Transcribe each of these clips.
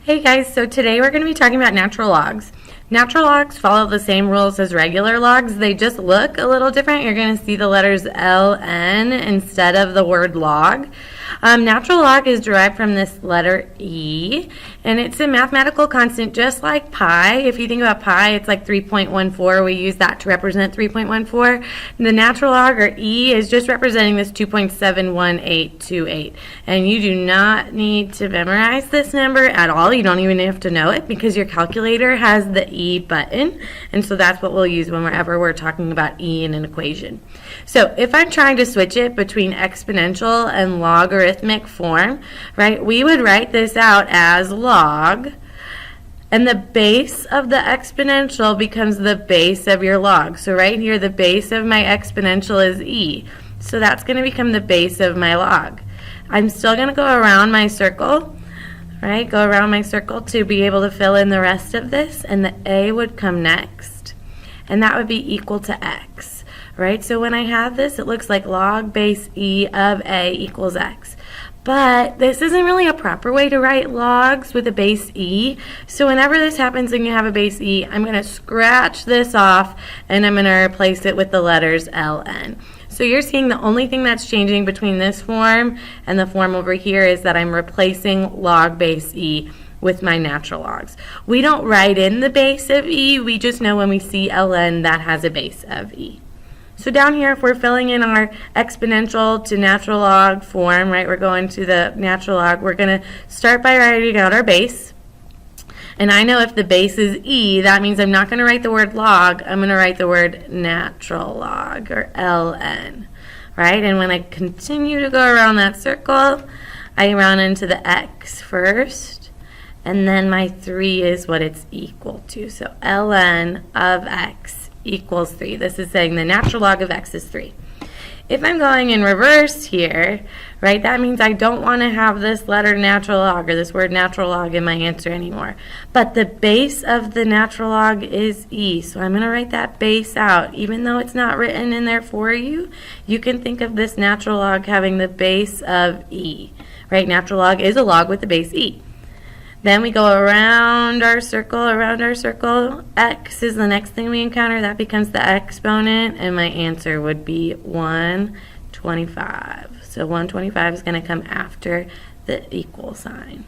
Hey guys, so today we're going to be talking about natural logs. Natural logs follow the same rules as regular logs. They just look a little different. You're going to see the letters LN instead of the word log. Natural log is derived from this letter E, and it's a mathematical constant just like pi. If you think about pi, it's like 3.14. We use that to represent 3.14. The natural log, or E, is just representing this 2.71828. And you do not need to memorize this number at all. You don't even have to know it because your calculator has the E button, and so that's what we'll use whenever we're talking about E in an equation. So if I'm trying to switch it between exponential and logarithmic form, right, we would write this out as log, and the base of the exponential becomes the base of your log. So right here, the base of my exponential is E, so that's going to become the base of my log. I'm still going to go around my circle, right, go around my circle to be able to fill in the rest of this, and the A would come next, and that would be equal to X. Right, so when I have this, it looks like log base E of A equals X. But this isn't really a proper way to write logs with a base E. So whenever this happens and you have a base E, I'm going to scratch this off and I'm going to replace it with the letters LN. So you're seeing the only thing that's changing between this form and the form over here is that I'm replacing log base E with my natural logs. We don't write in the base of E, we just know when we see LN that has a base of E. So down here, if we're filling in our exponential to natural log form, right, we're going to the natural log, we're going to start by writing out our base. And I know if the base is E, that means I'm not going to write the word log, I'm going to write the word natural log, or LN, right? And when I continue to go around that circle, I run into the X first, and then my 3 is what it's equal to. So LN of X equals 3. This is saying the natural log of X is 3. If I'm going in reverse here, right, that means I don't want to have this letter natural log or this word natural log in my answer anymore. But the base of the natural log is E, so I'm going to write that base out. Even though it's not written in there for you, you can think of this natural log having the base of E, right? Natural log is a log with the base E. Then we go around our circle, X is the next thing we encounter. That becomes the exponent, and my answer would be 125. So 125 is going to come after the equal sign.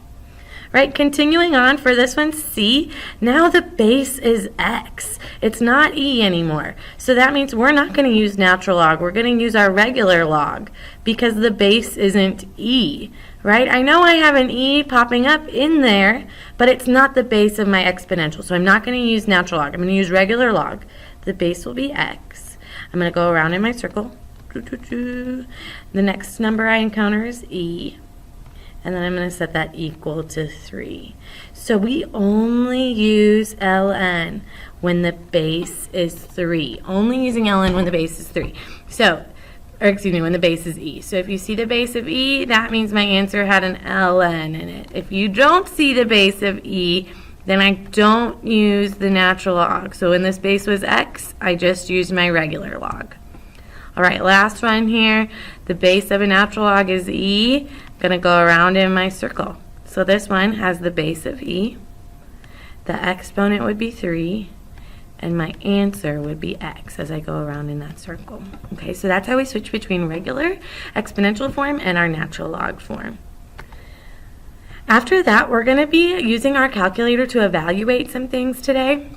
Right, continuing on for this one, C, now the base is X. It's not E anymore. So that means we're not going to use natural log. We're going to use our regular log because the base isn't E. Right? I know I have an E popping up in there, but it's not the base of my exponential. So I'm not going to use natural log. I'm going to use regular log. The base will be X. I'm going to go around in my circle. The next number I encounter is E. And then I'm going to set that equal to 3. So we only use LN when the base is 3. Only using LN when the base is 3. So when the base is E. So if you see the base of E, that means my answer had an LN in it. If you don't see the base of E, then I don't use the natural log. So when this base was X, I just used my regular log. All right, last one here. The base of a natural log is E. I'm going to go around in my circle. So this one has the base of E. The exponent would be 3. And my answer would be X as I go around in that circle. Okay, so that's how we switch between regular exponential form and our natural log form. After that, we're going to be using our calculator to evaluate some things today.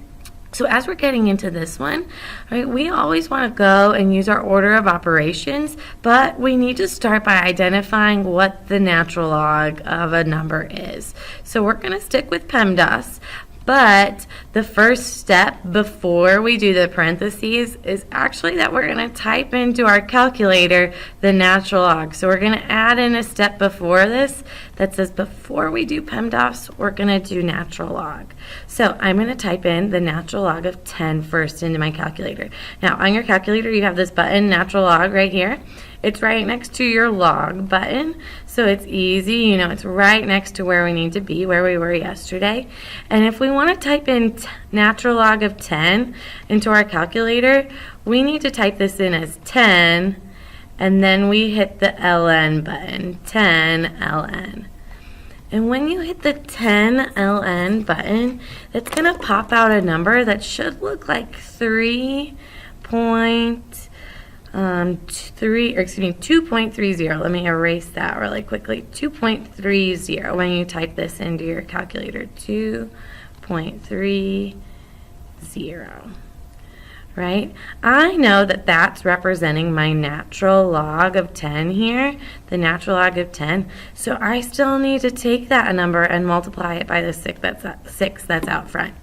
So as we're getting into this one, right, we always want to go and use our order of operations, but we need to start by identifying what the natural log of a number is. So we're going to stick with PEMDAS. But the first step before we do the parentheses is actually that we're going to type into our calculator the natural log. So we're going to add in a step before this that says before we do PEMDAS, we're going to do natural log. So I'm going to type in the natural log of 10 first into my calculator. Now on your calculator you have this button, natural log, right here. It's right next to your log button, so it's easy. You know, it's right next to where we need to be, where we were yesterday. And if we want to type in natural log of 10 into our calculator, we need to type this in as 10, and then we hit the LN button, 10 LN. And when you hit the 10 ln button, it's going to pop out a number that should look like 2.30. Let me erase that really quickly. 2.30 when you type this into your calculator. 2.30. Right? I know that that's representing my natural log of 10 here, the natural log of 10. So I still need to take that number and multiply it by the 6 that's out front.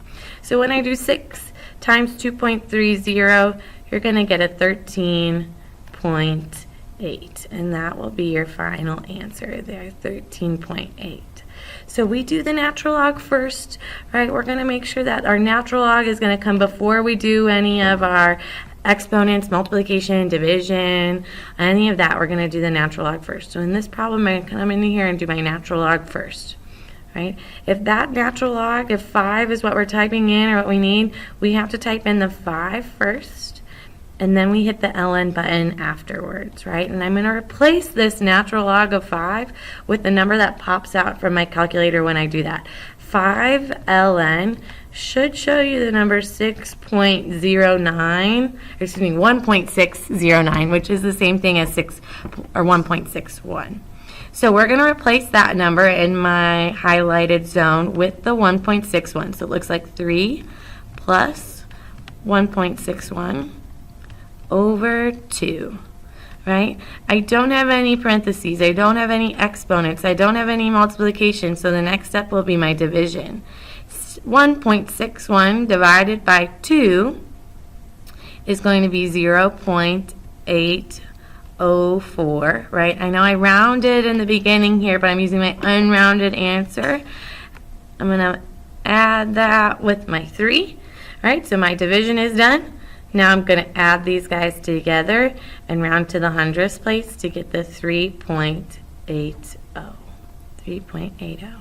So when I do 6 times 2.30, you're going to get a 13.8. And that will be your final answer there, 13.8. So we do the natural log first, right? We're going to make sure that our natural log is going to come before we do any of our exponents, multiplication, division, any of that. We're going to do the natural log first. So in this problem, I'm going to come in here and do my natural log first, right? If that natural log, if 5 is what we're typing in or what we need, we have to type in the 5 first. And then we hit the ln button afterwards, right? And I'm going to replace this natural log of 5 with the number that pops out from my calculator when I do that. 5 ln should show you the number 1.609, which is the same thing as 1.61. So we're going to replace that number in my highlighted zone with the 1.61. So it looks like 3 plus 1.61 over 2, right? I don't have any parentheses. I don't have any exponents. I don't have any multiplication, so the next step will be my division. 1.61 divided by 2 is going to be 0.804, right? I know I rounded in the beginning here, but I'm using my unrounded answer. I'm going to add that with my 3, right? So my division is done. Now I'm going to add these guys together and round to the hundredths place to get the 3.80.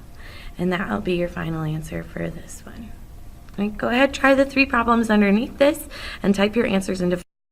And that will be your final answer for this one. Right, go ahead, try the 3 problems underneath this and type your answers into